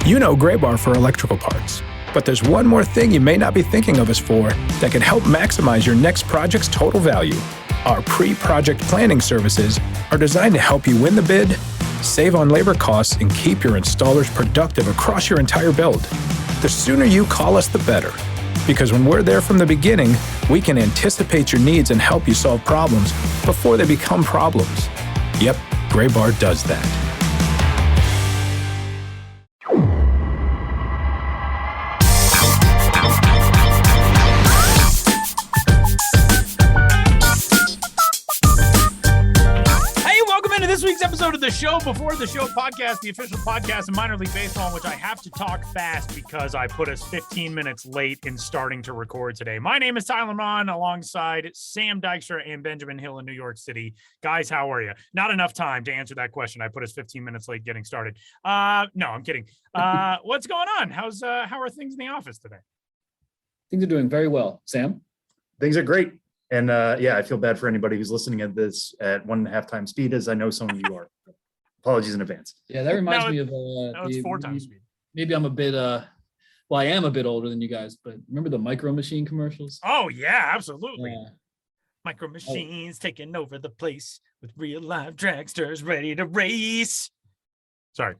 You know Gray Bar for electrical parts, but there's one more thing you may not be thinking of us for that can help maximize your next project's total value. Our pre-project planning services are designed to help you win the bid, save on labor costs, and keep your installers productive across your entire build. The sooner you call us, the better. Because when we're there from the beginning, we can anticipate your needs and help you solve problems before they become problems. Yep, Gray Bar does that. This week's episode of the Show Before the Show podcast, the official podcast of minor league baseball, in which I have to talk fast because I put us 15 minutes late in starting to record today. My name is Tyler Mon, alongside Sam Dykstra and Benjamin Hill in New York City. Guys, how are you? Not enough time to answer that question. I put us 15 minutes late getting started. No, I'm kidding. What's going on? How are things in the office today? Things are doing very well. Sam? Things are great. And I feel bad for anybody who's listening at this at 1.5 times speed, as I know some of you are. Apologies in advance. Yeah, that reminds me of it's 4 times speed. Maybe I'm a bit I am a bit older than you guys, but remember the Micro Machine commercials? Oh yeah, absolutely. Yeah. Micro Machines taking over the place with real live dragsters ready to race. Sorry.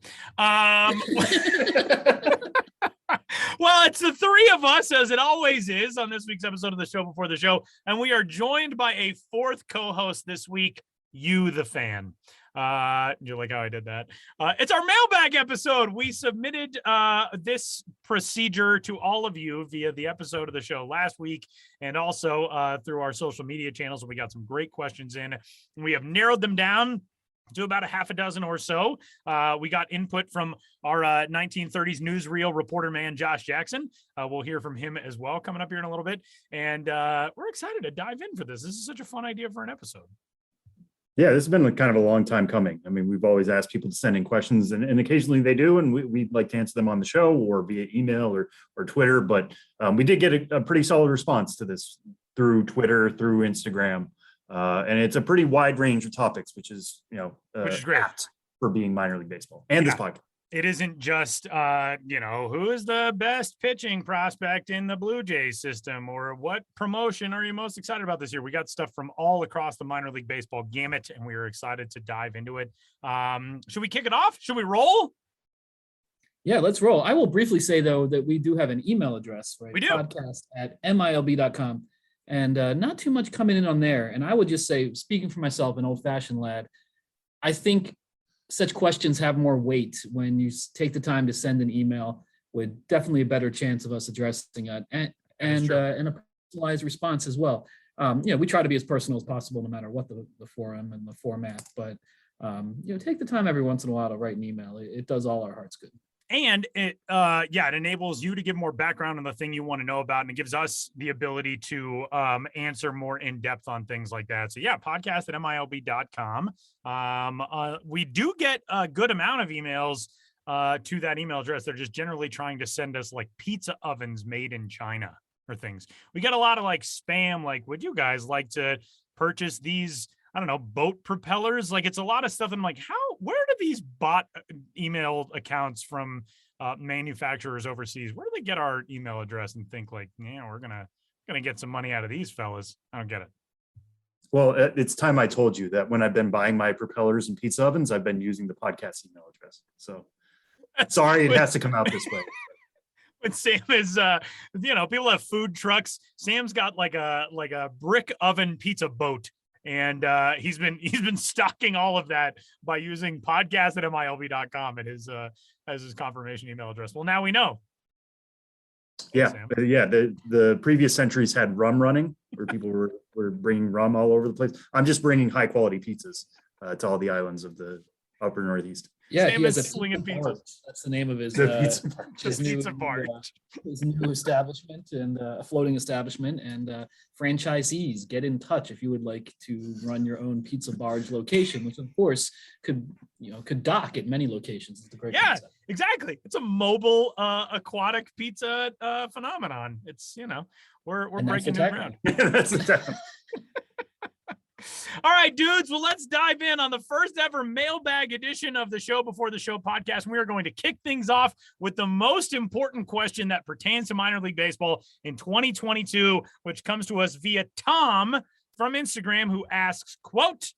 Well, it's the three of us, as it always is, on this week's episode of the Show Before the Show, and we are joined by a fourth co-host this week, you, the fan. You like how I did that? It's our mailbag episode. We submitted this procedure to all of you via the episode of the show last week, and also through our social media channels. We got some great questions in. We have narrowed them down to about a half a dozen or so. We got input from our 1930s newsreel reporter man, Josh Jackson. We'll hear from him as well coming up here in a little bit. And we're excited to dive in for this. This is such a fun idea for an episode. Yeah, this has been kind of a long time coming. I mean, we've always asked people to send in questions, and occasionally they do, and we'd like to answer them on the show or via email or Twitter. But we did get a pretty solid response to this through Twitter, through Instagram. And it's a pretty wide range of topics, which is great for being minor league baseball and this podcast. It isn't just, who is the best pitching prospect in the Blue Jays system, or what promotion are you most excited about this year? We got stuff from all across the minor league baseball gamut, and we are excited to dive into it. Should we kick it off? Should we roll? Yeah, let's roll. I will briefly say, though, that we do have an email address, right? We do. podcast@milb.com. And not too much coming in on there. And I would just say, speaking for myself, an old-fashioned lad, I think such questions have more weight when you take the time to send an email, with definitely a better chance of us addressing it and a personalized response as well. We try to be as personal as possible, no matter what the forum and the format. But take the time every once in a while to write an email. It does all our hearts good. And it enables you to give more background on the thing you want to know about, and it gives us the ability to answer more in depth on things like that. So yeah, podcast@milb.com. We do get a good amount of emails to that email address. They're just generally trying to send us like pizza ovens made in China or things. We get a lot of like spam, like, would you guys like to purchase these, I don't know, boat propellers? Like, it's a lot of stuff. And I'm like, where do these bot email accounts from manufacturers overseas, where do they get our email address and think like, yeah, we're gonna get some money out of these fellas? I don't get it. Well, it's time I told you that when I've been buying my propellers and pizza ovens, I've been using the podcast email address. So sorry, it has to come out this way. When Sam is, people have food trucks. Sam's got like a brick oven pizza boat. And he's been stocking all of that by using podcast@milb.com as his confirmation email address. Well, now we know. Yeah, the previous centuries had rum running, where people were bringing rum all over the place. I'm just bringing high quality pizzas to all the islands of the upper Northeast. Yeah, Sam is slinging pizza. That's the name of his pizza bar. His new establishment, and a floating establishment. And franchisees, get in touch if you would like to run your own pizza barge location, which of course could dock at many locations. It's a great concept. Exactly. It's a mobile aquatic pizza phenomenon. It's we're breaking new ground. That's the All right, dudes. Well, let's dive in on the first ever mailbag edition of the Show Before the Show podcast. We are going to kick things off with the most important question that pertains to minor league baseball in 2022, which comes to us via Tom from Instagram, who asks, quote,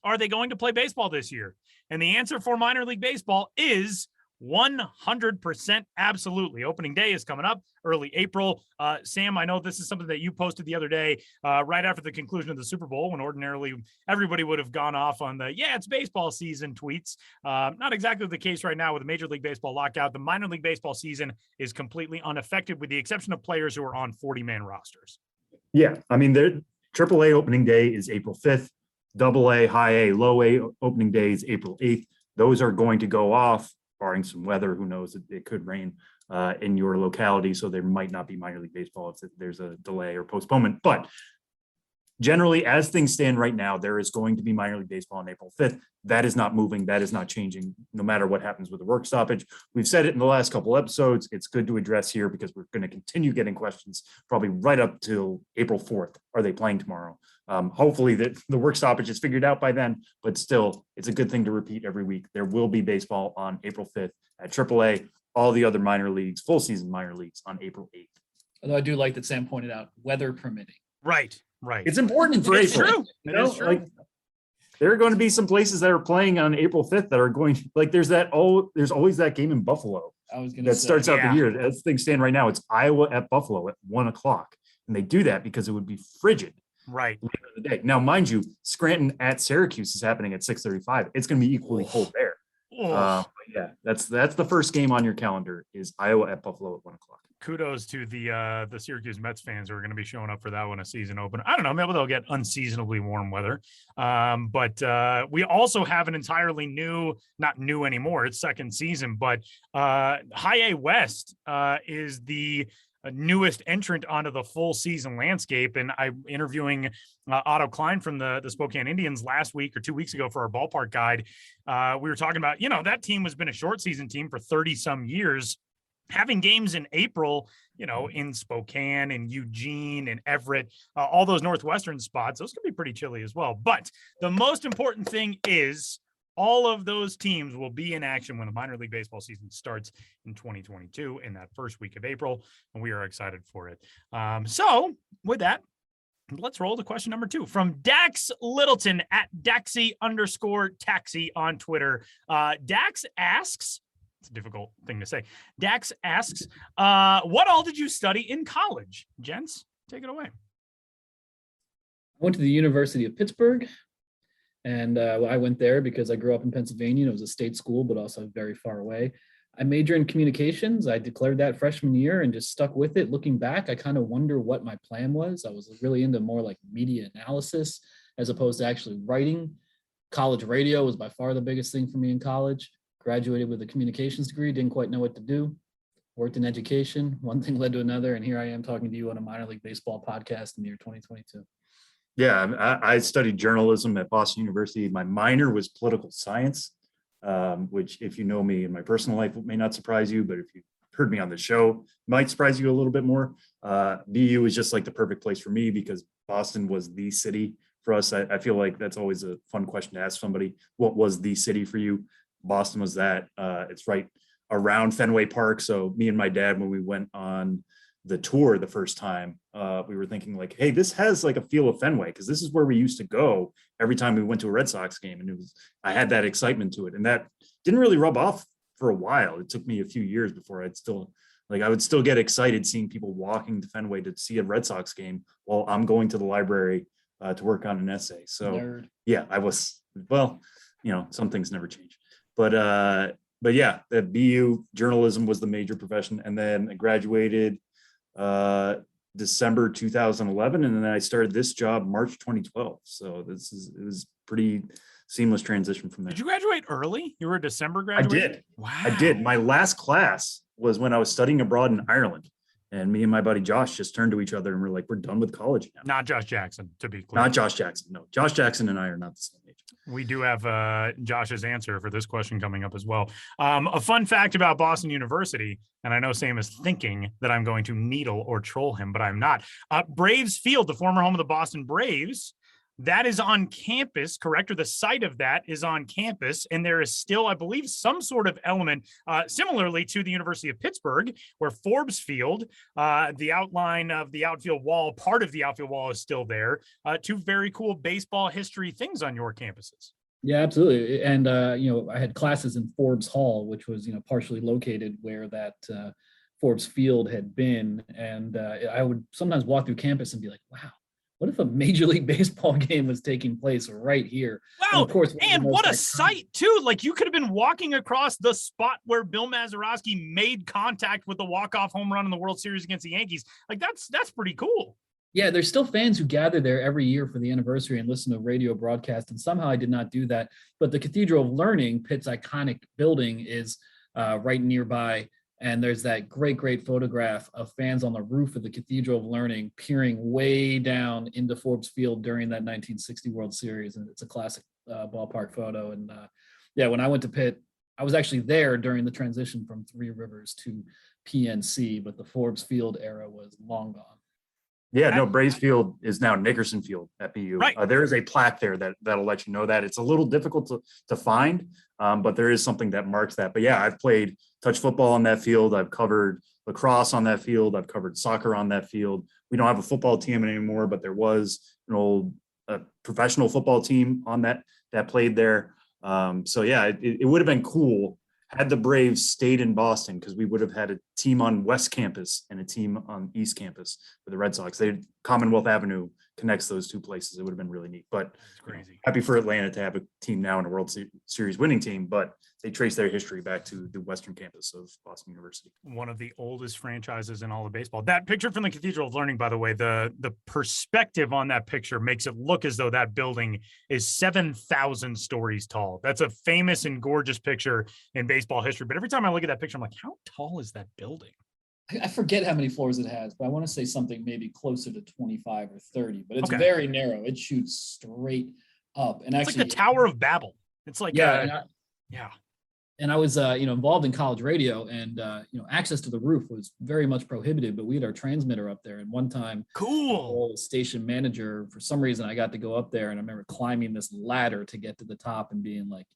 "Are they going to play baseball this year?" And the answer for minor league baseball is 100% absolutely. Opening day is coming up early April. Sam, I know this is something that you posted the other day, right after the conclusion of the Super Bowl, when ordinarily everybody would have gone off on the, it's baseball season tweets. Not exactly the case right now with the Major League Baseball lockout. The minor league baseball season is completely unaffected with the exception of players who are on 40-man rosters. Yeah. I mean, the AAA opening day is April 5th. AA, high A, low A opening day is April 8th. Those are going to go off, barring some weather. Who knows? It could rain in your locality, so there might not be minor league baseball if there's a delay or postponement. But generally, as things stand right now, there is going to be minor league baseball on April 5th. That is not moving. That is not changing, no matter what happens with the work stoppage. We've said it in the last couple episodes. It's good to address here because we're going to continue getting questions probably right up till April 4th. Are they playing tomorrow? Hopefully the work stoppage is figured out by then, but still, it's a good thing to repeat every week. There will be baseball on April 5th at AAA, all the other minor leagues, full season minor leagues on April 8th. Although I do like that Sam pointed out, weather permitting. Right. It's important for It's April. true. It is true. Like, there are going to be some places that are playing on April 5th that are going, like there's always that game in Buffalo that starts out the year. As things stand right now, it's Iowa at Buffalo at 1:00. And they do that because it would be frigid. Right. Later in the day. Now, mind you, Scranton at Syracuse is happening at 6:35. It's going to be equally cold there. That's the first game on your calendar is Iowa at Buffalo at 1:00. Kudos to the Syracuse Mets fans who are going to be showing up for that one, a season opener. I don't know, maybe they'll get unseasonably warm weather. But we also have an entirely not new anymore, it's second season, but High A West is the newest entrant onto the full season landscape. And I'm interviewing Otto Klein from the Spokane Indians last week or 2 weeks ago for our ballpark guide. We were talking about, that team has been a short season team for 30 some years. Having games in April, in Spokane and Eugene and Everett, all those Northwestern spots, those can be pretty chilly as well. But the most important thing is all of those teams will be in action when the minor league baseball season starts in 2022 in that first week of April, and we are excited for it. So with that, let's roll to question number 2 from Dax Littleton at Daxy_taxi on Twitter. Dax asks, it's a difficult thing to say. Dax asks, what all did you study in college? Gents, take it away. I went to the University of Pittsburgh. And I went there because I grew up in Pennsylvania and it was a state school, but also very far away. I majored in communications. I declared that freshman year and just stuck with it. Looking back, I kind of wonder what my plan was. I was really into more like media analysis as opposed to actually writing. College radio was by far the biggest thing for me in college. Graduated with a communications degree, didn't quite know what to do. Worked in education. One thing led to another. And here I am talking to you on a minor league baseball podcast in the year 2022. Yeah, I studied journalism at Boston University. My minor was political science, which if you know me in my personal life, it may not surprise you, but if you heard me on the show, might surprise you a little bit more. BU was just like the perfect place for me because Boston was the city for us. I feel like that's always a fun question to ask somebody. What was the city for you? Boston was that. It's right around Fenway Park. So me and my dad, when we went on the tour the first time, we were thinking like, hey, this has like a feel of Fenway because this is where we used to go every time we went to a Red Sox game. And I had that excitement to it. And that didn't really rub off for a while. It took me a few years before I would still get excited seeing people walking to Fenway to see a Red Sox game while I'm going to the library to work on an essay. So Nerd. Yeah, I was, some things never change. But yeah, the BU journalism was the major profession. And then I graduated December 2011, and then I started this job March 2012. So it was pretty seamless transition from there. Did you graduate early? You were a December graduate? I did. Wow. I did. My last class was when I was studying abroad in Ireland, and me and my buddy Josh just turned to each other and we're like, we're done with college now. Not Josh Jackson, to be clear. Not Josh Jackson. No, Josh Jackson and I are not the same age. We do have Josh's answer for this question coming up as well. A fun fact about Boston University, and I know Sam is thinking that I'm going to needle or troll him, but I'm not. Braves Field, the former home of the Boston Braves, That is on campus, correct? Or the site of that is on campus. And there is still, I believe, some sort of element, similarly to the University of Pittsburgh, where Forbes Field, the outline of the outfield wall, part of the outfield wall is still there. Two very cool baseball history things on your campuses. Yeah, absolutely. And, I had classes in Forbes Hall, which was, partially located where that Forbes Field had been. And I would sometimes walk through campus and be like, wow, what if a Major League Baseball game was taking place right here? Wow. And of course, and what a sight too. Like you could have been walking across the spot where Bill Mazeroski made contact with the walk-off home run in the World Series against the Yankees. Like that's pretty cool. Yeah, there's still fans who gather there every year for the anniversary and listen to radio broadcast. And somehow I did not do that. But the Cathedral of Learning, Pitt's iconic building, is right nearby. And there's that great photograph of fans on the roof of the Cathedral of Learning peering way down into Forbes Field during that 1960 World Series. And it's a classic ballpark photo. And when I went to Pitt, I was actually there during the transition from Three Rivers to PNC, but the Forbes Field era was long gone. Yeah, no, Braves Field is now Nickerson Field at BU. Right. There is a plaque there that'll let you know that. It's a little difficult to find, but there is something that marks that. But yeah, I've played touch football on that field. I've covered lacrosse on that field. I've covered soccer on that field. We don't have a football team anymore, but there was an old professional football team on that played there. So yeah, it would have been cool had the Braves stayed in Boston, because we would have had a team on West Campus and a team on East Campus for the Red Sox. Commonwealth Avenue connects those two places. It would have been really neat. But That's crazy. Happy for Atlanta to have a team now in a World Series winning team, but they trace their history back to the Western campus of Boston University. One of the oldest franchises in all of baseball. That picture from the Cathedral of Learning, by the way, the perspective on that picture makes it look as though that building is 7,000 stories tall. That's a famous and gorgeous picture in baseball history. But every time I look at that picture, I'm like, how tall is that building? I forget how many floors it has, but I want to say something maybe closer to 25 or 30, but it's Okay. very narrow. It shoots straight up. And It's actually, like the Tower of Babel. It's like, yeah. yeah. And I was, involved in college radio, and, access to the roof was very much prohibited, but we had our transmitter up there. And one time, Cool. the station manager, for some reason, I got to go up there, and I remember climbing this ladder to get to the top and being like,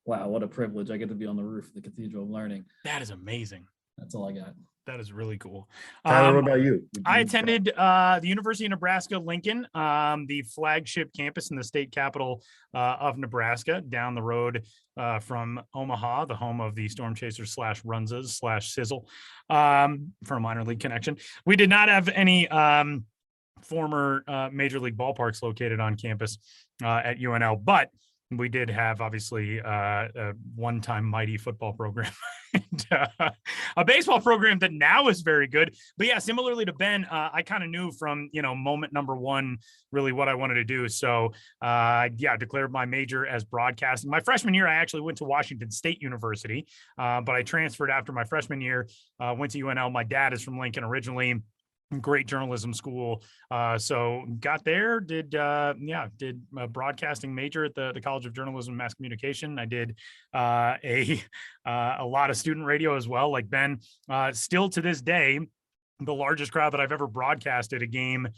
wow, what a privilege. I get to be on the roof of the Cathedral of Learning. That is amazing. That's all I got. That is really cool. Tyler, what about you? I attended the University of Nebraska Lincoln, the flagship campus in the state capital of Nebraska, down the road from Omaha, the home of the Storm Chasers / Runzas / Sizzle, for a minor league connection. We did not have any former major league ballparks located on campus at UNL, but we did have, obviously, a one-time mighty football program and a baseball program that now is very good. But yeah, similarly to Ben, I kind of knew from, moment number one, really what I wanted to do. So declared my major as broadcasting. My freshman year, I actually went to Washington State University, but I transferred after my freshman year, went to UNL. My dad is from Lincoln originally. Great journalism school. So got there, did a broadcasting major at the College of Journalism and Mass Communication. I did a lot of student radio as well, like Ben. Still to this day, the largest crowd that I've ever broadcasted a game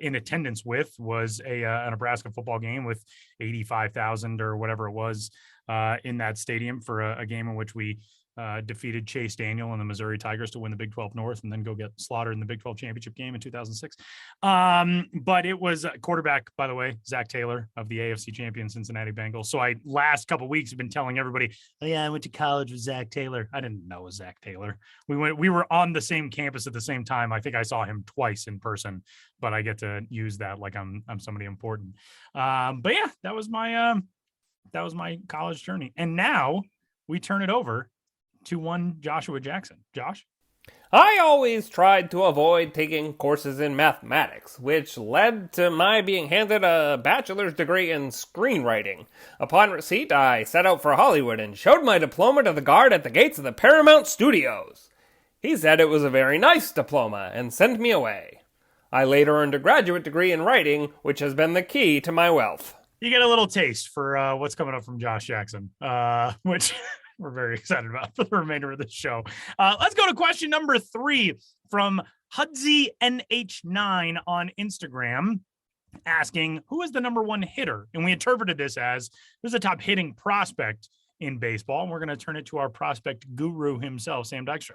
in attendance with was a Nebraska football game with 85,000 or whatever it was in that stadium for a game in which we defeated Chase Daniel and the Missouri Tigers to win the Big 12 North and then go get slaughtered in the Big 12 championship game in 2006. But it was quarterback, by the way, Zach Taylor of the AFC champion Cincinnati Bengals. So I last couple of weeks have been telling everybody, oh yeah, I went to college with Zach Taylor. I didn't know it was Zach Taylor. We were on the same campus at the same time. I think I saw him twice in person, but I get to use that like I'm somebody important. But yeah, that was my college journey. And now we turn it over to one Joshua Jackson. Josh? I always tried to avoid taking courses in mathematics, which led to my being handed a bachelor's degree in screenwriting. Upon receipt, I set out for Hollywood and showed my diploma to the guard at the gates of the Paramount Studios. He said it was a very nice diploma and sent me away. I later earned a graduate degree in writing, which has been the key to my wealth. You get a little taste for what's coming up from Josh Jackson, which we're very excited about for the remainder of the show. Let's go to question number 3 from Hudsy NH9 on Instagram. asking who is the number one hitter? And we interpreted this as who's the top hitting prospect in baseball. And we're going to turn it to our prospect guru himself, Sam Dykstra.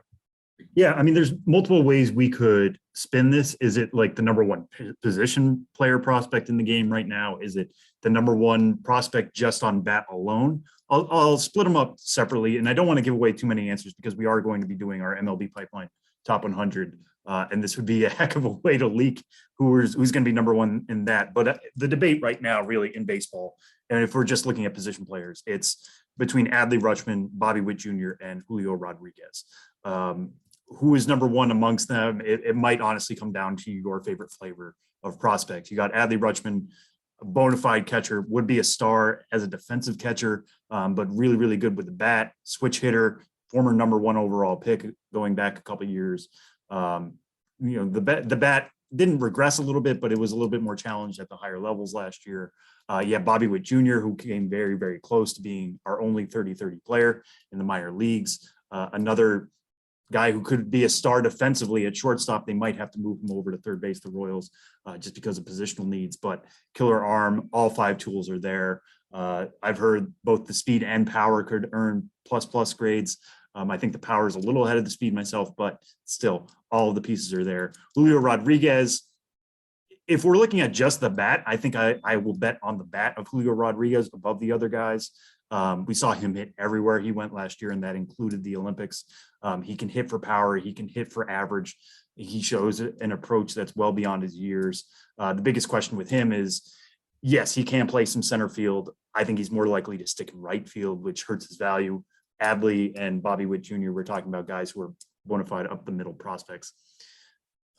Yeah, I mean, there's multiple ways we could spin this. Is it like the number one position player prospect in the game right now? Is it the number one prospect just on bat alone? I'll split them up separately, and I don't want to give away too many answers because we are going to be doing our MLB pipeline top 100, and this would be a heck of a way to leak who's going to be number one in that. But the debate right now, really, in baseball, and if we're just looking at position players, it's between Adley Rutschman, Bobby Witt Jr., and Julio Rodriguez. Who is number one amongst them? It might honestly come down to your favorite flavor of prospect. You got Adley Rutschman, a bona fide catcher, would be a star as a defensive catcher, but really, really good with the bat, switch hitter, former number one overall pick going back a couple of years. The bat didn't regress a little bit, but it was a little bit more challenged at the higher levels last year. Bobby Witt Jr., who came very, very close to being our only 30-30 player in the minor leagues. Another guy who could be a star defensively at shortstop. They might have to move him over to third base, the Royals, just because of positional needs, but killer arm, all 5 tools are there. I've heard both the speed and power could earn plus grades. I think the power is a little ahead of the speed myself, but still all of the pieces are there. Julio Rodriguez, if we're looking at just the bat, I think I will bet on the bat of Julio Rodriguez above the other guys. We saw him hit everywhere he went last year, and that included the Olympics. He can hit for power. He can hit for average. He shows an approach that's well beyond his years. The biggest question with him is, yes, he can play some center field. I think he's more likely to stick in right field, which hurts his value. Adley and Bobby Witt Jr., we're talking about guys who are bona fide up the middle prospects.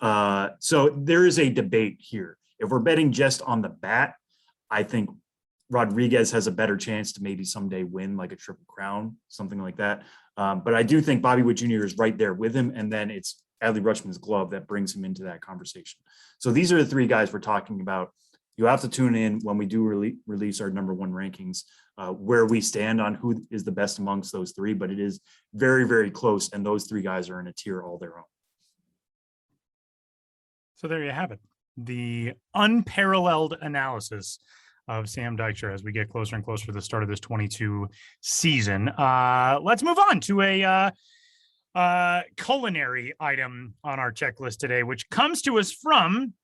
So there is a debate here. If we're betting just on the bat, I think Rodriguez has a better chance to maybe someday win like a triple crown, something like that. But I do think Bobby Witt Jr. is right there with him. And then it's Adley Rutschman's glove that brings him into that conversation. So these are the 3 guys we're talking about. You have to tune in when we do release our number one rankings, where we stand on who is the best amongst those 3, but it is very, very close. And those 3 guys are in a tier all their own. So there you have it. The unparalleled analysis of Sam Dykstra as we get closer and closer to the start of this 22 season. Let's move on to a culinary item on our checklist today, which comes to us from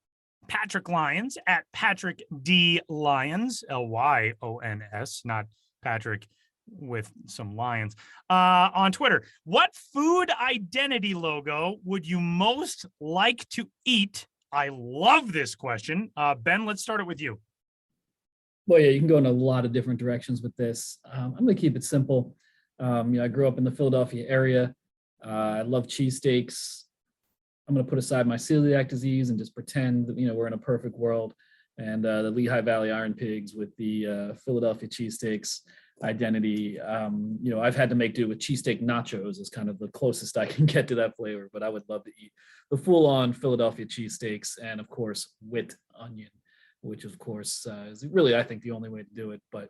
Patrick Lyons at Patrick D. Lyons, Lyons, not Patrick with some lions, on Twitter. What food identity logo would you most like to eat? I love this question. Ben, let's start it with you. Well, yeah, you can go in a lot of different directions with this. I'm going to keep it simple. I grew up in the Philadelphia area. I love cheesesteaks. I'm going to put aside my celiac disease and just pretend that, we're in a perfect world. And the Lehigh Valley Iron Pigs with the Philadelphia cheesesteaks identity. I've had to make do with cheesesteak nachos is kind of the closest I can get to that flavor, but I would love to eat the full-on Philadelphia cheesesteaks and, of course, with onion, which, of course, is really, I think, the only way to do it. But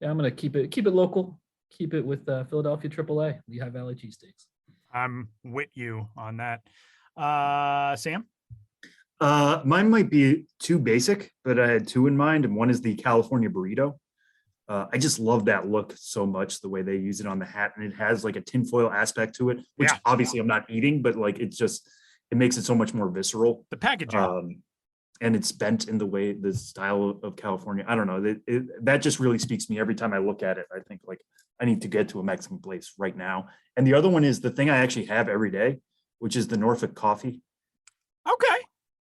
yeah, I'm going to keep it local, keep it with Philadelphia AAA, Lehigh Valley cheesesteaks. I'm with you on that. Sam? Mine might be too basic, but I had 2 in mind, and one is the California burrito. I just love that look so much, the way they use it on the hat, and it has like a tinfoil aspect to it, which obviously I'm not eating, but like it makes it so much more visceral. The packaging. And it's bent in the style of California. I don't know. That just really speaks to me every time I look at it. I think like I need to get to a Mexican place right now. And the other one is the thing I actually have every day, which is the Norfolk coffee. Okay.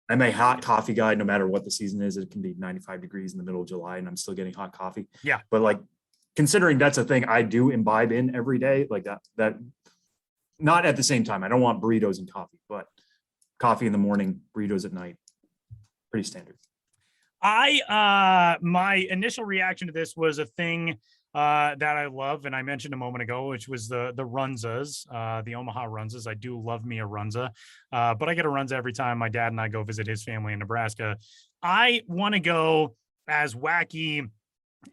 I'm a hot coffee guy, no matter what the season is. It can be 95 degrees in the middle of July and I'm still getting hot coffee. Yeah. But like, considering that's a thing I do imbibe in every day, like that not at the same time. I don't want burritos and coffee, but coffee in the morning, burritos at night. Pretty standard. My initial reaction to this was a thing that I love, and I mentioned a moment ago, which was the Runzas, the Omaha Runzas. I do love me a Runza, but I get a Runza every time my dad and I go visit his family in Nebraska. I want to go as wacky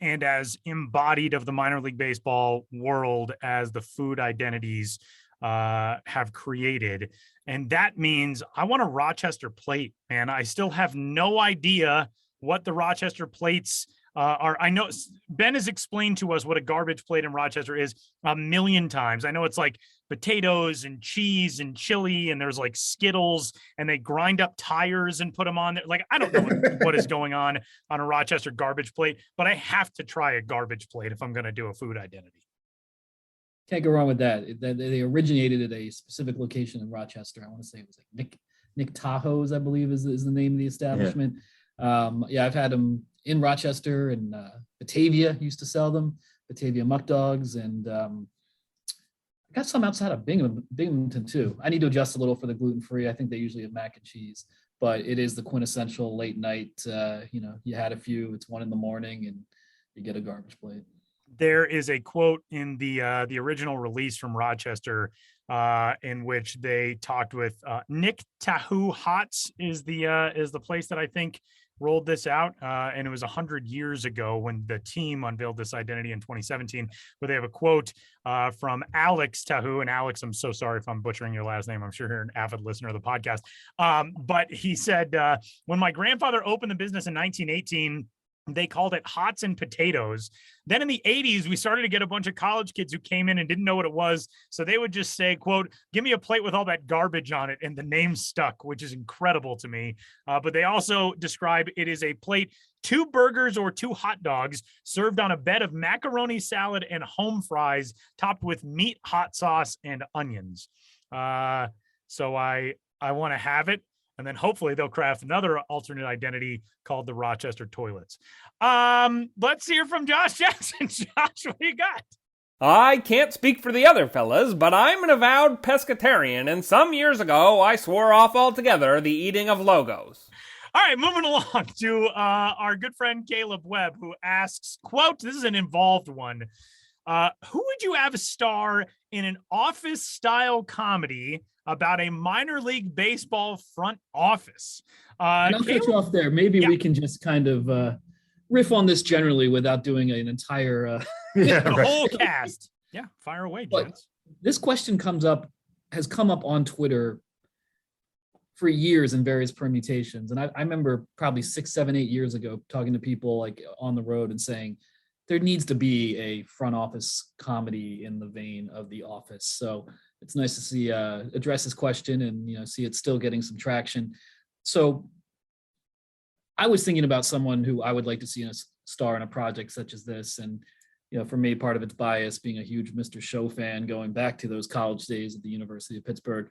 and as embodied of the minor league baseball world as the food identities have created. And that means I want a Rochester plate, man. I still have no idea what the Rochester plates are. I know Ben has explained to us what a garbage plate in Rochester is a million times. I know it's like potatoes and cheese and chili, and there's like Skittles, and they grind up tires and put them on there. Like, I don't know what is going on a Rochester garbage plate, but I have to try a garbage plate if I'm going to do a food identity. Can't go wrong with that. They originated at a specific location in Rochester. I want to say it was like Nick Tahoe's, I believe is the name of the establishment. I've had them in Rochester, and Batavia used to sell them, Batavia muck dogs, and I got some outside of Binghamton too. I need to adjust a little for the gluten-free. I think they usually have mac and cheese, but it is the quintessential late night. You had a few, it's 1 a.m. and you get a garbage plate. There is a quote in the original release from Rochester in which they talked with Nick Tahoe Hots is the place that I think rolled this out, and it was 100 years ago when the team unveiled this identity in 2017. But they have a quote from Alex Tahoe, and Alex, I'm so sorry if I'm butchering your last name. I'm sure you're an avid listener of the podcast. But he said, when my grandfather opened the business in 1918. They called it Hots and Potatoes. Then in the 80s, we started to get a bunch of college kids who came in and didn't know what it was. So they would just say, quote, give me a plate with all that garbage on it. And the name stuck, which is incredible to me. But they also describe it as a plate, 2 burgers or 2 hot dogs served on a bed of macaroni salad and home fries topped with meat, hot sauce, and onions. So I want to have it. And then hopefully they'll craft another alternate identity called the Rochester Toilets. Let's hear from Josh Jackson. Josh, what do you got? I can't speak for the other fellas, but I'm an avowed pescatarian, and some years ago I swore off altogether the eating of logos. All right, moving along to our good friend Caleb Webb, who asks, quote, this is an involved one. Who would you have star in an office-style comedy about a minor league baseball front office? I'll cut you off there. Maybe we can just kind of riff on this generally without doing an entire whole cast. Yeah, fire away, gents. This question has come up on Twitter for years in various permutations. And I remember probably 6, 7, 8 years ago talking to people like on the road and saying, there needs to be a front office comedy in the vein of The Office. So it's nice to see address this question and see it still getting some traction. So I was thinking about someone who I would like to see in a star in a project such as this. And for me, part of it's bias, being a huge Mr. Show fan, going back to those college days at the University of Pittsburgh.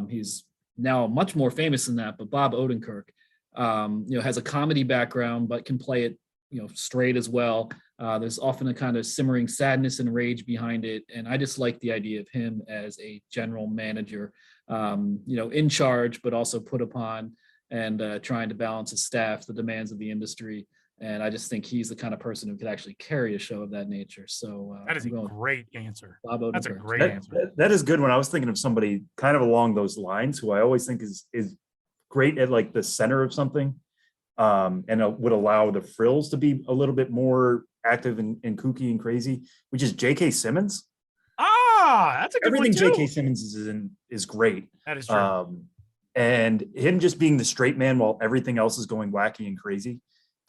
He's now much more famous than that, but Bob Odenkirk, has a comedy background, but can play it straight as well. There's often a kind of simmering sadness and rage behind it. And I just like the idea of him as a general manager, in charge, but also put upon and trying to balance his staff, the demands of the industry. And I just think he's the kind of person who could actually carry a show of that nature. So that is a great answer. That's a great answer. That is good one. I was thinking of somebody kind of along those lines who I always think is great at like the center of something. And would allow the frills to be a little bit more active and kooky and crazy, which is J.K. Simmons. That's a good Everything one too. J.K. Simmons is in is great. That is true. And him just being the straight man while everything else is going wacky and crazy,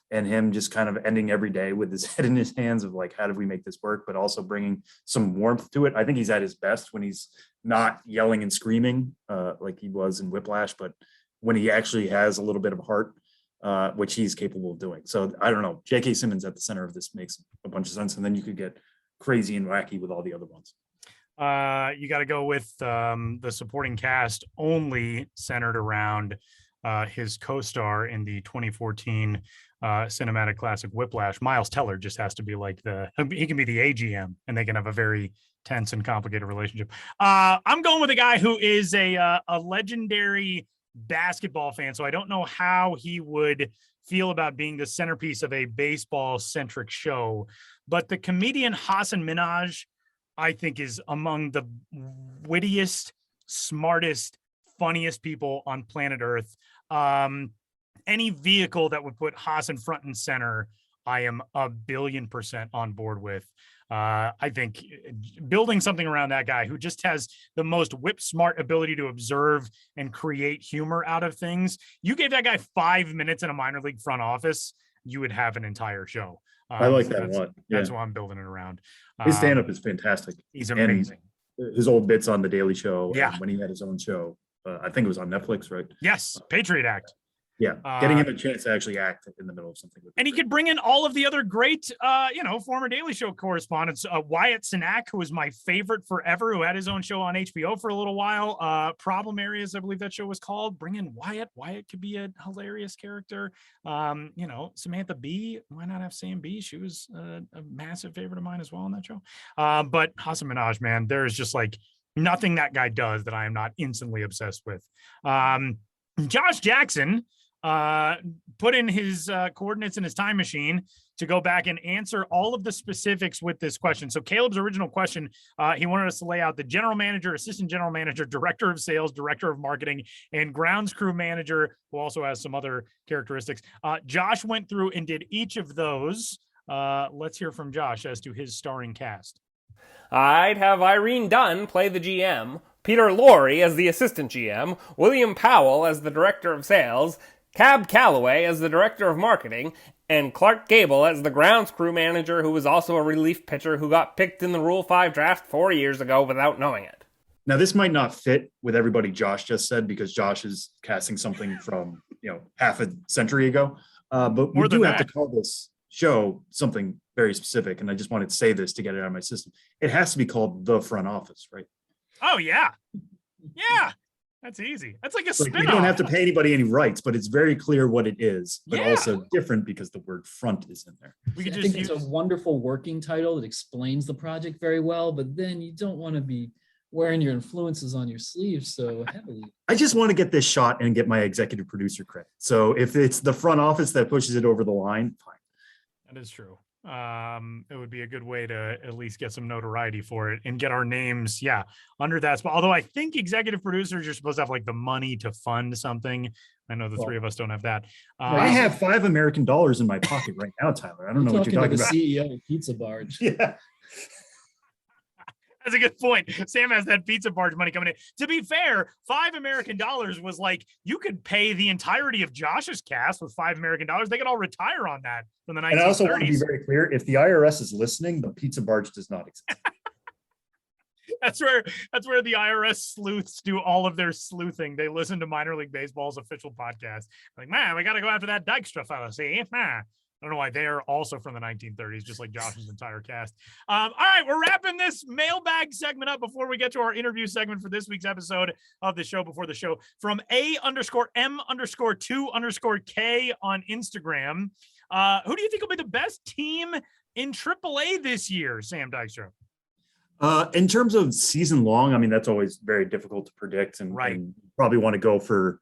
and him just kind of ending every day with his head in his hands of like, how do we make this work? But also bringing some warmth to it. I think he's at his best when he's not yelling and screaming like he was in Whiplash, but when he actually has a little bit of heart. Which he's capable of doing. So I don't know. J.K. Simmons at the center of this makes a bunch of sense. And then you could get crazy and wacky with all the other ones. You got to go with the supporting cast only centered around his co-star in the 2014 cinematic classic Whiplash. Miles Teller just has to be like he can be the AGM and they can have a very tense and complicated relationship. I'm going with a guy who is a legendary basketball fan, so I don't know how he would feel about being the centerpiece of a baseball centric show, but the comedian Hasan Minhaj, I think, is among the wittiest, smartest, funniest people on planet Earth. Any vehicle that would put Hasan front and center, I am 1,000,000,000% on board with. I think building something around that guy who just has the most whip smart ability to observe and create humor out of things. You gave that guy 5 minutes in a minor league front office, you would have an entire show. I like that a lot. That's why I'm building it around. His stand-up is fantastic. He's amazing. And his old bits on The Daily Show. Yeah. When he had his own show. I think it was on Netflix, right? Yes. Patriot Act. Yeah, getting him a chance to actually act in the middle of something. And he could bring in all of the other great, former Daily Show correspondents. Wyatt Cenac, who was my favorite forever, who had his own show on HBO for a little while. Problem Areas, I believe that show was called. Bring in Wyatt. Wyatt could be a hilarious character. Samantha Bee. Why not have Sam Bee? She was a massive favorite of mine as well on that show. But Hasan Minhaj, man, there is just like nothing that guy does that I am not instantly obsessed with. Josh Jackson put in his coordinates in his time machine to go back and answer all of the specifics with this question. So Caleb's original question, he wanted us to lay out the general manager, assistant general manager, director of sales, director of marketing, and grounds crew manager, who also has some other characteristics. Josh went through and did each of those. Let's hear from Josh as to his starring cast. I'd have Irene Dunn play the GM, Peter Lorre as the assistant GM, William Powell as the director of sales, Cab Calloway as the director of marketing, and Clark Gable as the grounds crew manager, who was also a relief pitcher who got picked in the Rule 5 draft 4 years ago without knowing it. Now, this might not fit with everybody Josh just said, because Josh is casting something from, half a century ago. But we do have to call this show something very specific. And I just wanted to say this to get it out of my system. It has to be called The Front Office, right? Oh, yeah. Yeah. That's easy. That's like a spin-off. You don't have to pay anybody any rights, but it's very clear what it is, but also different because the word front is in there. I think it's a wonderful working title that explains the project very well, but then you don't want to be wearing your influences on your sleeve so heavily. I just want to get this shot and get my executive producer credit. So if it's the front office that pushes it over the line, fine. That is true. It would be a good way to at least get some notoriety for it and get our names, under that spot. Although I think executive producers, you're supposed to have like the money to fund something. I know the three of us don't have that. I have $5 American in my pocket right now, Tyler. I don't know what you're talking about. The CEO of Pizza Barge. Yeah. That's a good point. Sam has that pizza barge money coming in. To be fair, $5 American was like, you could pay the entirety of Josh's cast with $5 American. They could all retire on that from the 1930s. And I also want to be very clear, if the IRS is listening, the pizza barge does not exist. That's where the IRS sleuths do all of their sleuthing. They listen to minor league baseball's official podcast. Like, man, we got to go after that Dykstra fella. See, I don't know why they are also from the 1930s, just like Josh's entire cast. All right, we're wrapping this mailbag segment up before we get to our interview segment for this week's episode of the show before the show. From A_M_2_K on Instagram. Who do you think will be the best team in AAA this year, Sam Dykstra? In terms of season long, I mean, that's always very difficult to predict, and probably want to go for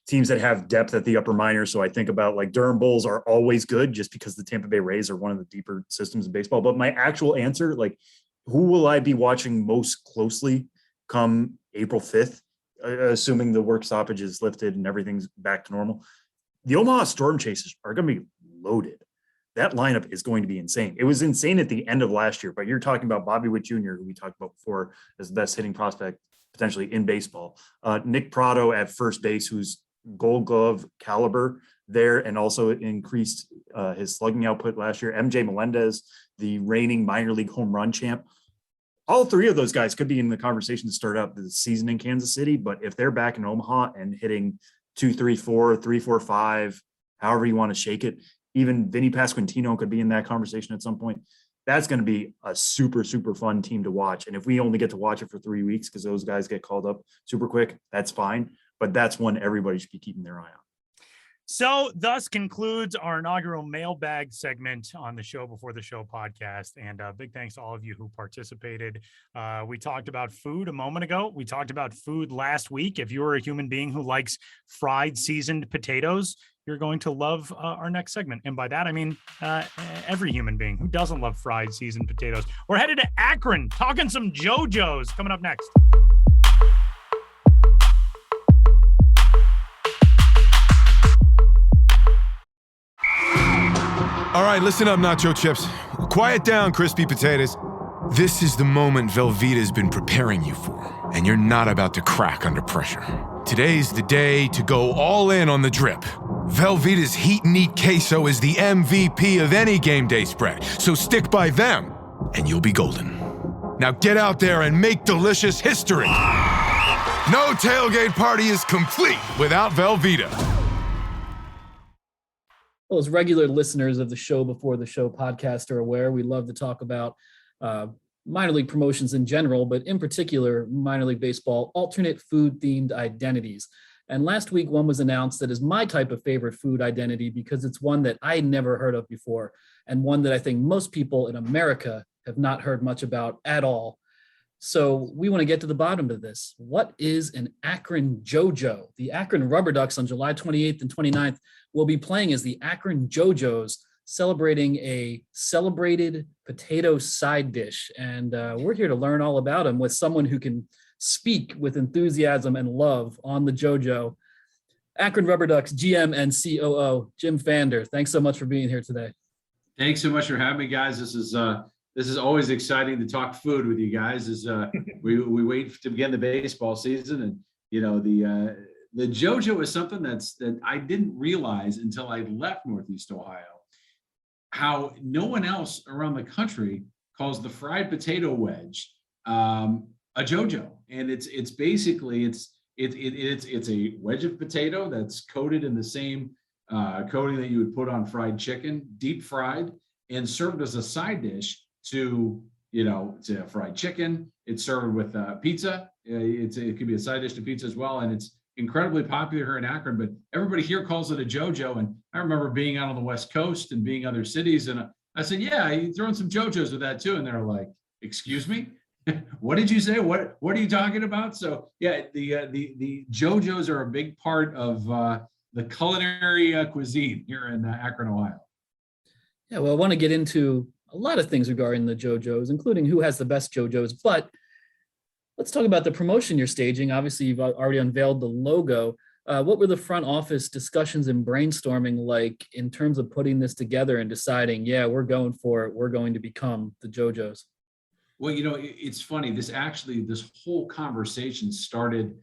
teams that have depth at the upper minors. So I think about like Durham Bulls are always good just because the Tampa Bay Rays are one of the deeper systems in baseball. But my actual answer, like, who will I be watching most closely come April 5th, assuming the work stoppage is lifted and everything's back to normal? The Omaha Storm Chasers are going to be loaded. That lineup is going to be insane. It was insane at the end of last year, but you're talking about Bobby Witt Jr., who we talked about before as the best hitting prospect potentially in baseball. Nick Prado at first base, who's Gold Glove caliber there, and also increased his slugging output last year. MJ Melendez, the reigning minor league home run champ. All three of those guys could be in the conversation to start out the season in Kansas City, but if they're back in Omaha and hitting 2-3-4, 3-4-5, however you want to shake it, even Vinny Pasquantino could be in that conversation at some point. That's going to be a super, super fun team to watch. And if we only get to watch it for 3 weeks because those guys get called up super quick, that's fine. But that's one everybody should be keeping their eye on. So thus concludes our inaugural mailbag segment on the Show Before the Show podcast. And big thanks to all of you who participated. We talked about food a moment ago. We talked about food last week. If you're a human being who likes fried seasoned potatoes, you're going to love our next segment. And by that, I mean every human being who doesn't love fried seasoned potatoes. We're headed to Akron, talking some JoJos coming up next. All right, listen up, nacho chips. Quiet down, crispy potatoes. This is the moment Velveeta's been preparing you for, and you're not about to crack under pressure. Today's the day to go all in on the drip. Velveeta's Heat and Eat Queso is the MVP of any game day spread, so stick by them, and you'll be golden. Now get out there and make delicious history. No tailgate party is complete without Velveeta. Well, as regular listeners of the Show Before the Show podcast are aware, we love to talk about minor league promotions in general, but in particular, minor league baseball alternate food-themed identities. And last week, one was announced that is my type of favorite food identity because it's one that I never heard of before, and one that I think most people in America have not heard much about at all. So we want to get to the bottom of this. What is an Akron JoJo? The Akron Rubber Ducks on July 28th and 29th will be playing as the Akron JoJos, celebrating a celebrated potato side dish. And we're here to learn all about them with someone who can speak with enthusiasm and love on the JoJo. Akron Rubber Ducks GM and COO Jim Pfander, thanks so much for being here today. Thanks so much for having me, guys. This is always exciting to talk food with you guys. As we wait to begin the baseball season, and the JoJo is something that I didn't realize until I left Northeast Ohio, how no one else around the country calls the fried potato wedge a JoJo, and it's basically it's a wedge of potato that's coated in the same coating that you would put on fried chicken, deep fried, and served as a side dish to fried chicken. It's served with pizza. It could be a side dish to pizza as well, and it's incredibly popular here in Akron. But everybody here calls it a JoJo. And I remember being out on the West Coast and being other cities, and I said, "Yeah, you throwing some JoJos with that too?" And they're like, "Excuse me, what did you say? What are you talking about?" So yeah, the JoJos are a big part of the culinary cuisine here in Akron, Ohio. Yeah, well, I want to get into a lot of things regarding the JoJos, including who has the best JoJos, but let's talk about the promotion you're staging. Obviously, you've already unveiled the logo. What were the front office discussions and brainstorming like in terms of putting this together and deciding, yeah, we're going for it, we're going to become the JoJos? Well, it's funny. This whole conversation started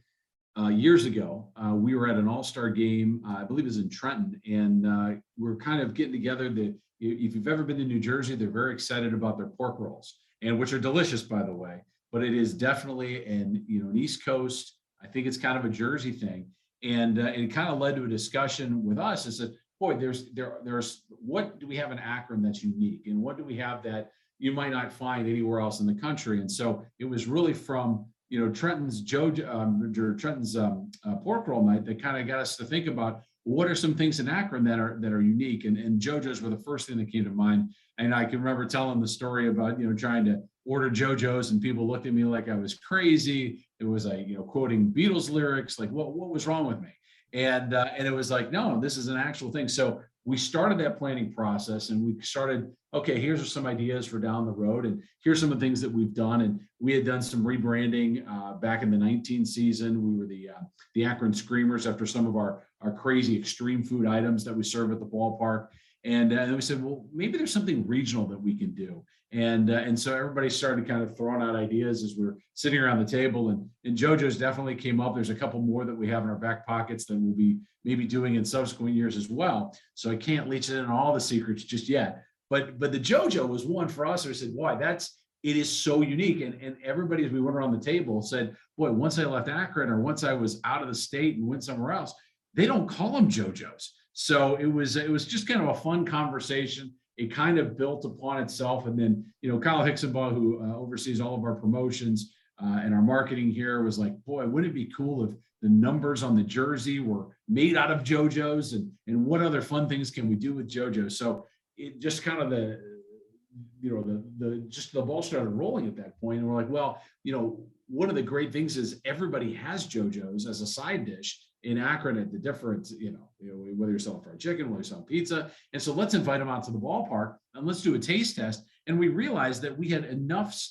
years ago. We were at an all-star game, I believe it was in Trenton, and we're kind of getting together. If you've ever been to New Jersey, they're very excited about their pork rolls, and which are delicious, by the way. But it is definitely an East Coast. I think it's kind of a Jersey thing, and it kind of led to a discussion with us. Is that, boy, there's what do we have in Akron that's unique, and what do we have that you might not find anywhere else in the country? And so it was really from Trenton's pork roll night that kind of got us to think about what are some things in Akron that are unique, and JoJos were the first thing that came to mind. And I can remember telling the story about trying to order JoJos, and people looked at me like I was crazy. It was like quoting Beatles lyrics, like what was wrong with me? And it was like, no, this is an actual thing. So we started that planning process, and we started, okay, here's some ideas for down the road, and here's some of the things that we've done. And we had done some rebranding back in the 19 season. We were the Akron Screamers after some of our crazy extreme food items that we serve at the ballpark. And then we said, well, maybe there's something regional that we can do. And so everybody started kind of throwing out ideas as we're sitting around the table, and JoJo's definitely came up. There's a couple more that we have in our back pockets that we'll be maybe doing in subsequent years as well. So I can't leech in on all the secrets just yet. But the JoJo was one for us. We said, why? It is so unique. And everybody, as we went around the table, said, boy, once I left Akron or once I was out of the state and went somewhere else, they don't call them JoJos. So it was just kind of a fun conversation. It kind of built upon itself. And then, Kyle Hicksonbaugh, who oversees all of our promotions and our marketing here, was like, boy, wouldn't it be cool if the numbers on the jersey were made out of JoJos, and what other fun things can we do with JoJo? So it just kind of the ball started rolling at that point. And we're like, well, one of the great things is everybody has JoJos as a side dish in Akron at the different, whether you're selling fried chicken, whether you're selling pizza. And so let's invite them out to the ballpark and let's do a taste test. And we realized that we had enough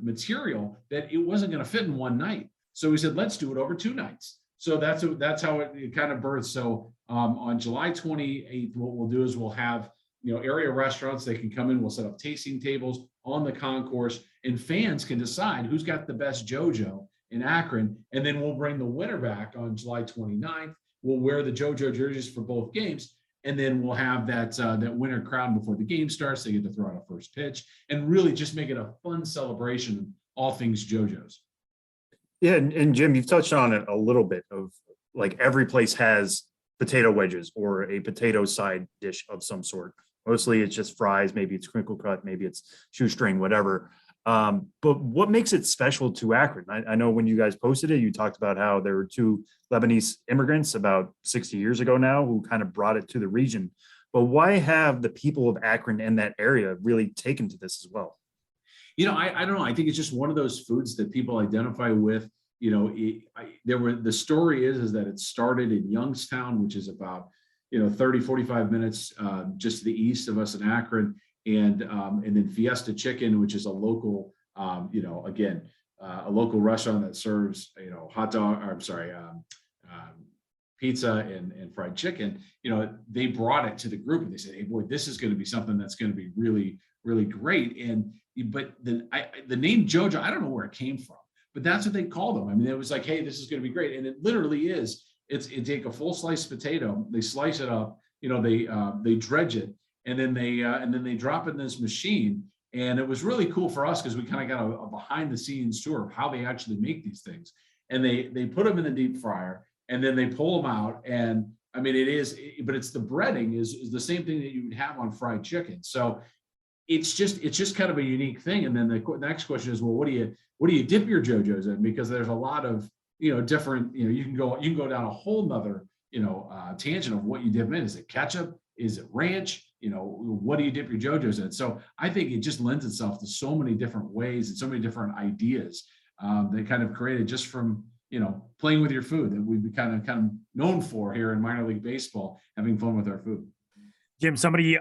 material that it wasn't going to fit in one night. So we said, let's do it over 2 nights. So that's how it kind of birthed. So on July 28th, what we'll do is we'll have, area restaurants, they can come in, we'll set up tasting tables on the concourse, and fans can decide who's got the best JoJo in Akron. And then we'll bring the winner back on July 29th. We'll wear the JoJo jerseys for both games. And then we'll have that winner crowned before the game starts. They get to throw out a first pitch and really just make it a fun celebration, all things JoJo's. Yeah, and Jim, you've touched on it a little bit of like every place has potato wedges or a potato side dish of some sort. Mostly it's just fries, maybe it's crinkle cut, maybe it's shoestring, whatever. But what makes it special to Akron? I know when you guys posted it, you talked about how there were two Lebanese immigrants about 60 years ago now who kind of brought it to the region. But why have the people of Akron and that area really taken to this as well? I don't know. I think it's just one of those foods that people identify with. The story is that it started in Youngstown, which is about 30, 45 minutes just to the east of us in Akron. And then Fiesta Chicken, which is a local, a local restaurant that serves, pizza and fried chicken. They brought it to the group and they said, "Hey, boy, this is going to be something that's going to be really, really great." But the name JoJo, I don't know where it came from, but that's what they called them. I mean, it was like, "Hey, this is going to be great," and it literally is. It take a full sliced potato, they slice it up, they dredge it. And then they drop it in this machine. And it was really cool for us because we kind of got a behind the scenes tour of how they actually make these things. And they put them in the deep fryer and then they pull them out. And I mean, but it's the breading is the same thing that you would have on fried chicken. So it's just kind of a unique thing. And then the next question is, well, what do you dip your JoJos in? Because there's a lot of, different, you can go down a whole nother, tangent of what you dip in. Is it ketchup? Is it ranch? What do you dip your JoJos in? So I think it just lends itself to so many different ways and so many different ideas that kind of created just from, playing with your food that we've been kind of known for here in minor league baseball, having fun with our food. Jim, somebody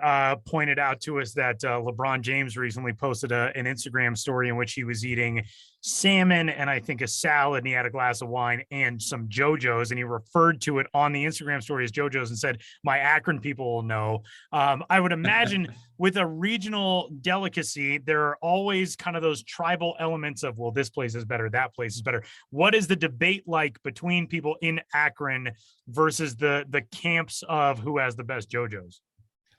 pointed out to us that LeBron James recently posted an Instagram story in which he was eating salmon and I think a salad, and he had a glass of wine and some JoJos, and he referred to it on the Instagram story as JoJos and said, "My Akron people will know." I would imagine with a regional delicacy, there are always kind of those tribal elements of, well, this place is better, that place is better. What is the debate like between people in Akron versus the camps of who has the best JoJos?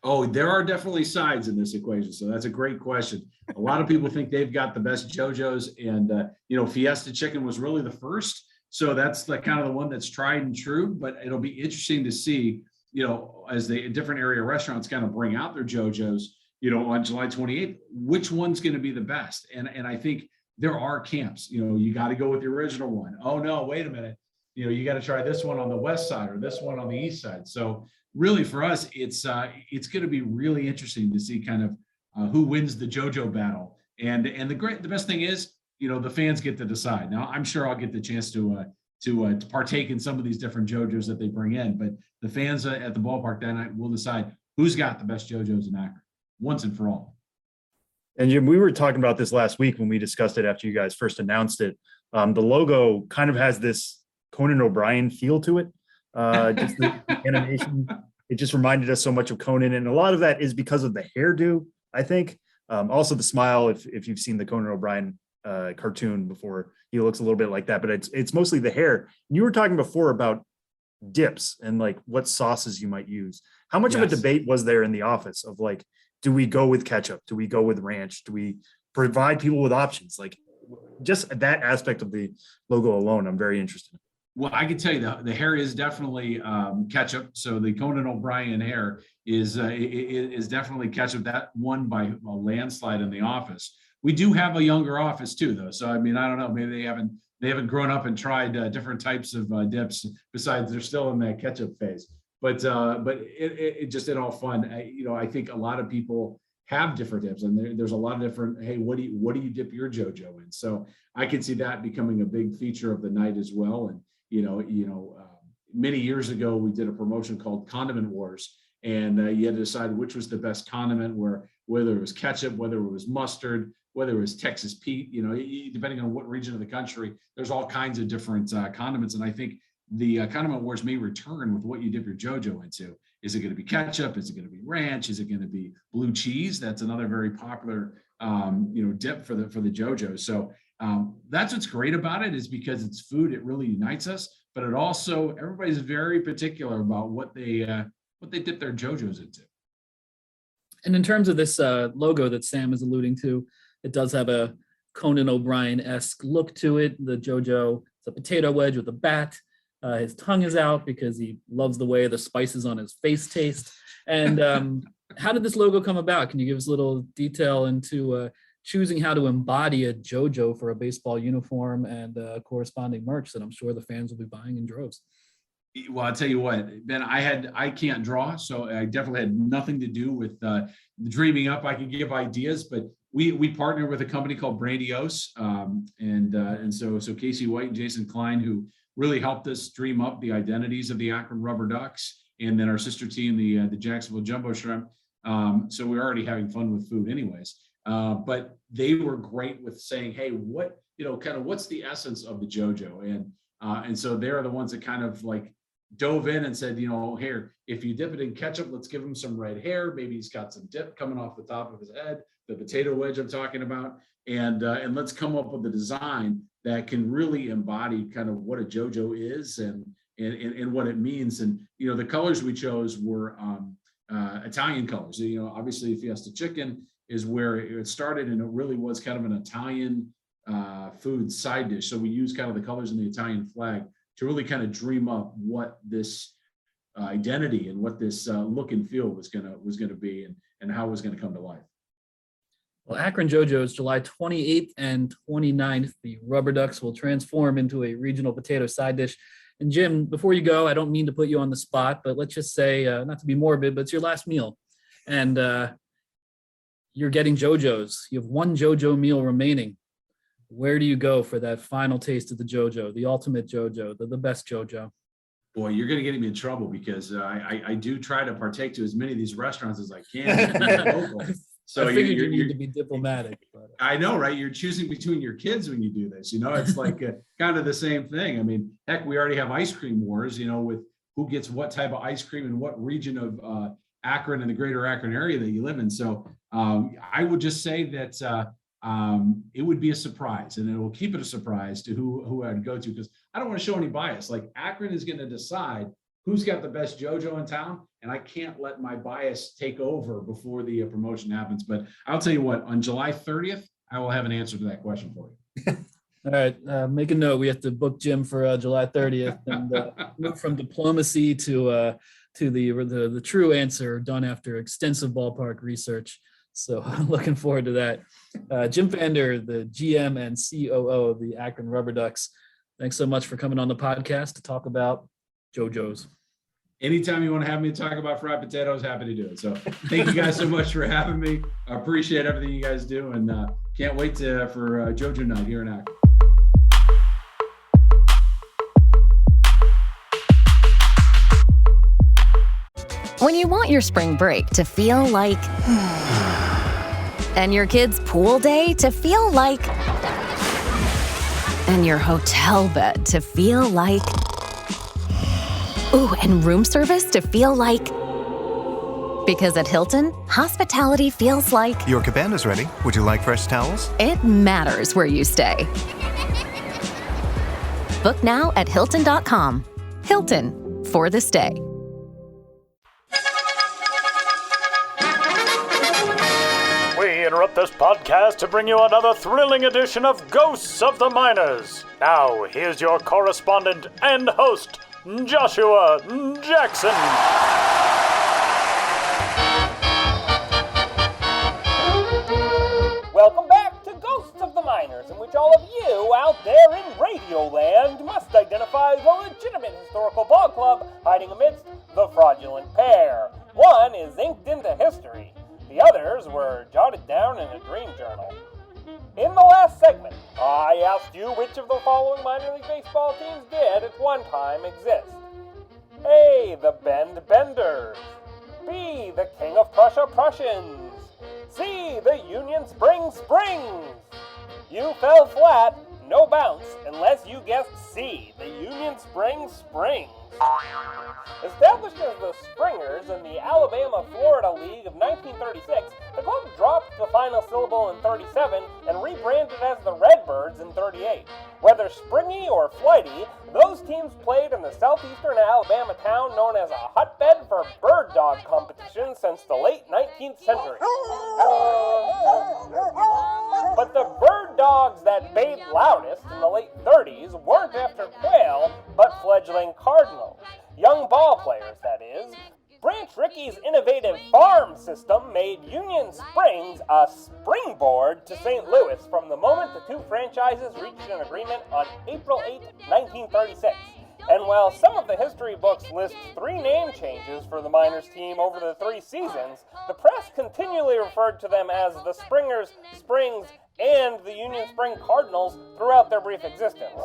Oh, there are definitely sides in this equation. So that's a great question. A lot of people think they've got the best JoJos, and Fiesta Chicken was really the first. So that's the kind of the one that's tried and true. But it'll be interesting to see, as the different area restaurants kind of bring out their JoJos, on July 28th, which one's going to be the best. And I think there are camps. You got to go with the original one. Oh no, wait a minute. You got to try this one on the west side or this one on the east side. So really for us, it's going to be really interesting to see kind of who wins the JoJo battle. And the best thing is, the fans get to decide. Now, I'm sure I'll get the chance to partake in some of these different JoJos that they bring in, but the fans at the ballpark that night will decide who's got the best JoJos in Akron once and for all. And Jim, we were talking about this last week when we discussed it after you guys first announced it. The logo kind of has this Conan O'Brien feel to it. Just the animation, it just reminded us so much of Conan, and a lot of that is because of the hairdo, I think. Also the smile, if you've seen the Conan O'Brien cartoon before, he looks a little bit like that, but it's mostly the hair. You were talking before about dips and like what sauces you might use. How much of a debate was there in the office of like, do we go with ketchup? Do we go with ranch? Do we provide people with options? Like just that aspect of the logo alone, I'm very interested in. Well, I can tell you the hair is definitely ketchup. So the Conan O'Brien hair is definitely ketchup. That won by a landslide in the office. We do have a younger office too, though. So I mean, I don't know. Maybe they haven't grown up and tried different types of dips. Besides, they're still in that ketchup phase. But it just in all fun. I think a lot of people have different dips, and there's a lot of different. Hey, what do you dip your JoJo in? So I can see that becoming a big feature of the night as well. And many years ago, we did a promotion called Condiment Wars, and you had to decide which was the best condiment, whether it was ketchup, whether it was mustard, whether it was Texas Pete, depending on what region of the country, there's all kinds of different condiments. And I think the Condiment Wars may return with what you dip your JoJo into. Is it going to be ketchup? Is it going to be ranch? Is it going to be blue cheese? That's another very popular dip for the JoJos. So that's what's great about it, is because it's food. It really unites us, but it also, everybody's very particular about what they dip their JoJos into. And in terms of this logo that Sam is alluding to, it does have a Conan O'Brien-esque look to it. The JoJo, it's a potato wedge with a bat. His tongue is out because he loves the way the spices on his face taste. And how did this logo come about? Can you give us a little detail into choosing how to embody a JoJo for a baseball uniform and corresponding merch that I'm sure the fans will be buying in droves? Well, I'll tell you what, Ben, I can't draw, so I definitely had nothing to do with dreaming up. I can give ideas, but we partnered with a company called Brandiose, and so Casey White and Jason Klein, who really helped us dream up the identities of the Akron Rubber Ducks, and then our sister team, the Jacksonville Jumbo Shrimp. So we're already having fun with food, anyways. But they were great with saying, hey, what's the essence of the JoJo, and so they're the ones that kind of like dove in and said, here, if you dip it in ketchup, let's give him some red hair. Maybe he's got some dip coming off the top of his head, the potato wedge I'm talking about. And let's come up with a design that can really embody kind of what a JoJo is and what it means. And, the colors we chose were Italian colors. Obviously Fiesta Chicken is where it started, and it really was kind of an Italian food side dish. So we used kind of the colors in the Italian flag to really kind of dream up what this identity and what this look and feel was gonna be, and how it was gonna come to life. Well, Akron JoJo's July 28th and 29th. The Rubber Ducks will transform into a regional potato side dish. And Jim, before you go, I don't mean to put you on the spot, but let's just say, not to be morbid, but it's your last meal, and you're getting JoJo's. You have one JoJo meal remaining. Where do you go for that final taste of the JoJo, the ultimate JoJo, the best JoJo? Boy, you're going to get me in trouble, because I do try to partake to as many of these restaurants as I can. So I figured you need to be diplomatic. But I know, right? You're choosing between your kids when you do this. It's like kind of the same thing. I mean, heck, we already have ice cream wars, with who gets what type of ice cream in what region of Akron and the greater Akron area that you live in. So I would just say that it would be a surprise, and it will keep it a surprise to who I'd go to, because I don't want to show any bias. Like, Akron is going to decide who's got the best JoJo in town, and I can't let my bias take over before the promotion happens. But I'll tell you what, on July 30th, I will have an answer to that question for you. All right, make a note. We have to book Jim for July 30th, and move from diplomacy to the true answer done after extensive ballpark research. So I'm looking forward to that. Jim Pfander, the GM and COO of the Akron Rubber Ducks, thanks so much for coming on the podcast to talk about JoJo's. Anytime you want to have me talk about fried potatoes, happy to do it. So thank you guys so much for having me. I appreciate everything you guys do, and can't wait for JoJo night here in Akron. When you want your spring break to feel like and your kids' pool day to feel like and your hotel bed to feel like and room service to feel like, because at Hilton, hospitality feels like your cabana's ready. Would you like fresh towels? It matters where you stay. Book now at Hilton.com. Hilton, for the stay. We interrupt this podcast to bring you another thrilling edition of Ghosts of the Miners. Now, here's your correspondent and host, Joshua Jackson. Welcome back to Ghosts of the Miners, in which all of you out there in Radioland must identify the legitimate historical ball club hiding amidst the fraudulent pair. One is inked into history. The others were jotted down in a dream journal. In the last segment, I asked you which of the following minor league baseball teams did at one time exist. A, the Bend Benders. B, the King of Prussia Prussians. C, the Union Spring Springs. You fell flat, no bounce, unless you guessed C, the Union Spring Springs. Established as the Springers in the Alabama-Florida League of 1936, the club dropped the final syllable in 37 and rebranded as the Redbirds in 38. Whether springy or flighty, those teams played in the southeastern Alabama town known as a hotbed for bird dog competition since the late 19th century. But the bird dogs that bayed loudest in the late 30s weren't after quail, but fledgling cardinals. Young ball players, that is. Branch Rickey's innovative farm system made Union Springs a springboard to St. Louis from the moment the two franchises reached an agreement on April 8, 1936. And while some of the history books list 3 name changes for the Miners team over the 3 seasons, the press continually referred to them as the Springers, Springs, and the Union Spring Cardinals throughout their brief existence.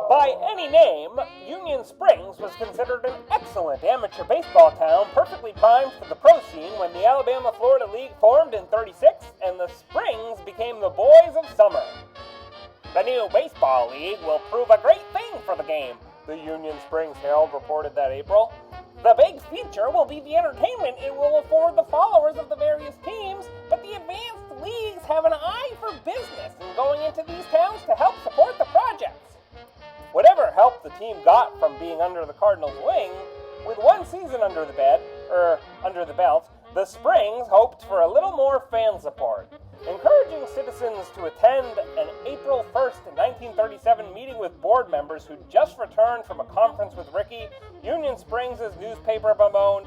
By any name, Union Springs was considered an excellent amateur baseball town, perfectly primed for the pro scene when the Alabama-Florida League formed in 36 and the Springs became the boys of summer. The new baseball league will prove a great thing for the game, the Union Springs Herald reported that April. The big feature will be the entertainment it will afford the followers of the various teams, but the advanced leagues have an eye for business in going into these towns to help support the projects. Whatever help the team got from being under the Cardinals' wing, with 1 season under the belt, the Springs hoped for a little more fan support. Encouraging citizens to attend an April 1st, 1937 meeting with board members who just returned from a conference with Rickey, Union Springs' newspaper bemoaned,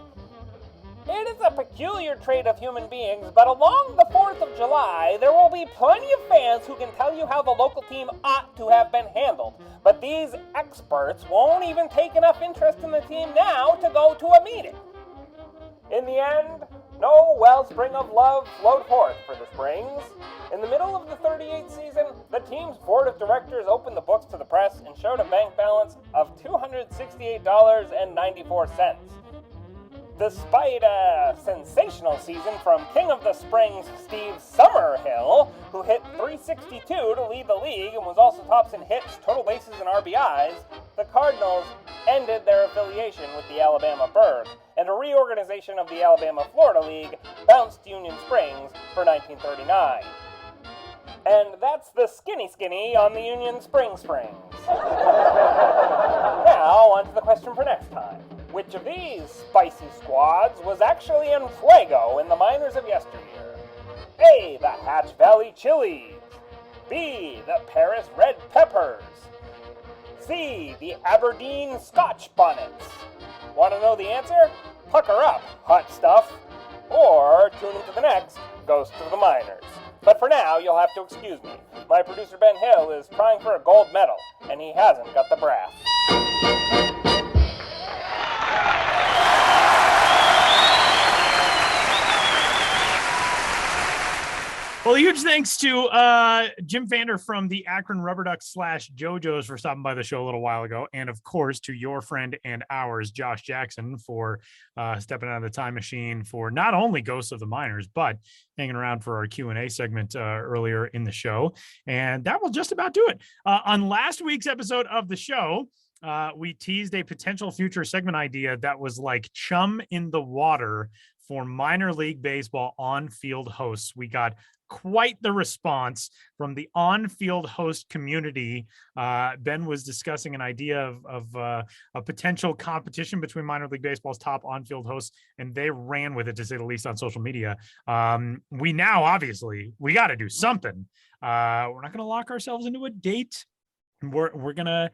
"It is a peculiar trait of human beings, but along the 4th of July, there will be plenty of fans who can tell you how the local team ought to have been handled. But these experts won't even take enough interest in the team now to go to a meeting." In the end, no wellspring of love flowed forth for the Springs. In the middle of the 38th season, the team's board of directors opened the books to the press and showed a bank balance of $268.94. Despite a sensational season from King of the Springs Steve Summerhill, who hit .362 to lead the league and was also tops in hits, total bases, and RBIs, the Cardinals ended their affiliation with the Alabama Birds, and a reorganization of the Alabama-Florida League bounced Union Springs for 1939. And that's the skinny on the Union Springs. Now, on to the question for next time. Which of these spicy squads was actually in fuego in the Miners of yesteryear? A, the Hatch Valley Chilies. B, the Paris Red Peppers. C, the Aberdeen Scotch Bonnets. Want to know the answer? Pucker up, hot stuff. Or tune into the next Ghost of the Miners. But for now, you'll have to excuse me. My producer Ben Hill is trying for a gold medal, and he hasn't got the brass. Well, huge thanks to Jim Pfander from the Akron Rubber Ducks / JoJos for stopping by the show a little while ago. And of course, to your friend and ours, Josh Jackson, for stepping out of the time machine for not only Ghosts of the Miners, but hanging around for our Q&A segment earlier in the show. And that will just about do it. On last week's episode of the show, we teased a potential future segment idea that was like chum in the water for minor league baseball on-field hosts. We got quite the response from the on-field host community. Ben was discussing an idea of a potential competition between minor league baseball's top on-field hosts, and they ran with it, to say the least, on social media. We now, obviously, we got to do something. We're not going to lock ourselves into a date. We're going to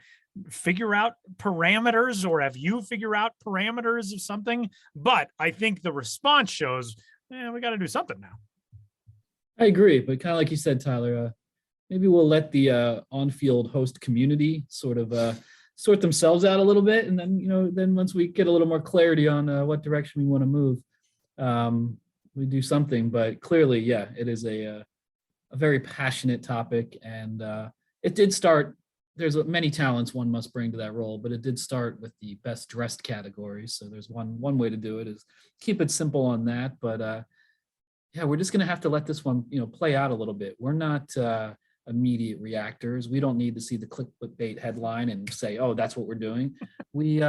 figure out parameters, or have you figure out parameters of something. But I think the response shows, we got to do something now. I agree, but kind of like you said, Tyler, maybe we'll let the on-field host community sort of sort themselves out a little bit, and then then once we get a little more clarity on what direction we want to move, we do something. But clearly, yeah, it is a very passionate topic, and it did start. There's many talents one must bring to that role, but it did start with the best dressed category. So there's one way to do it is keep it simple on that, but. Yeah, we're just going to have to let this one, play out a little bit. We're not immediate reactors. We don't need to see the clickbait headline and say, oh, that's what we're doing. we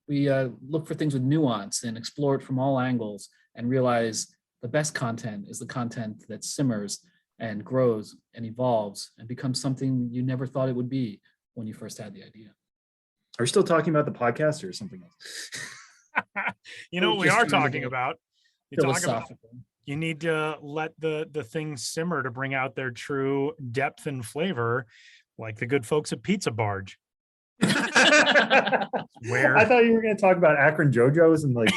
look for things with nuance and explore it from all angles and realize the best content is the content that simmers and grows and evolves and becomes something you never thought it would be when you first had the idea. Are we still talking about the podcast or something else? You know what we are talking about? You need to let the things simmer to bring out their true depth and flavor, like the good folks at Pizza Barge. Where I thought you were going to talk about Akron JoJos and like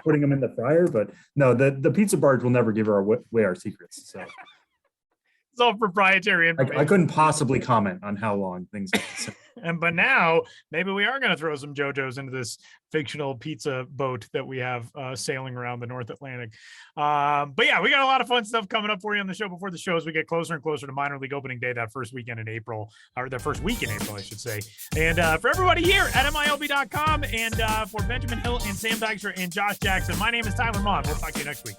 putting them in the fryer, but no, the Pizza Barge will never give away our secrets. So it's all proprietary information. I couldn't possibly comment on how long things. But now maybe we are going to throw some JoJos into this fictional pizza boat that we have sailing around the North Atlantic. But yeah, we got a lot of fun stuff coming up for you on the show before the show as we get closer and closer to minor league opening day, that first weekend in April, or the first week in April, I should say. And for everybody here at MiLB.com and for Benjamin Hill and Sam Dykstra and Josh Jackson, my name is Tyler Mott. We'll talk to you next week.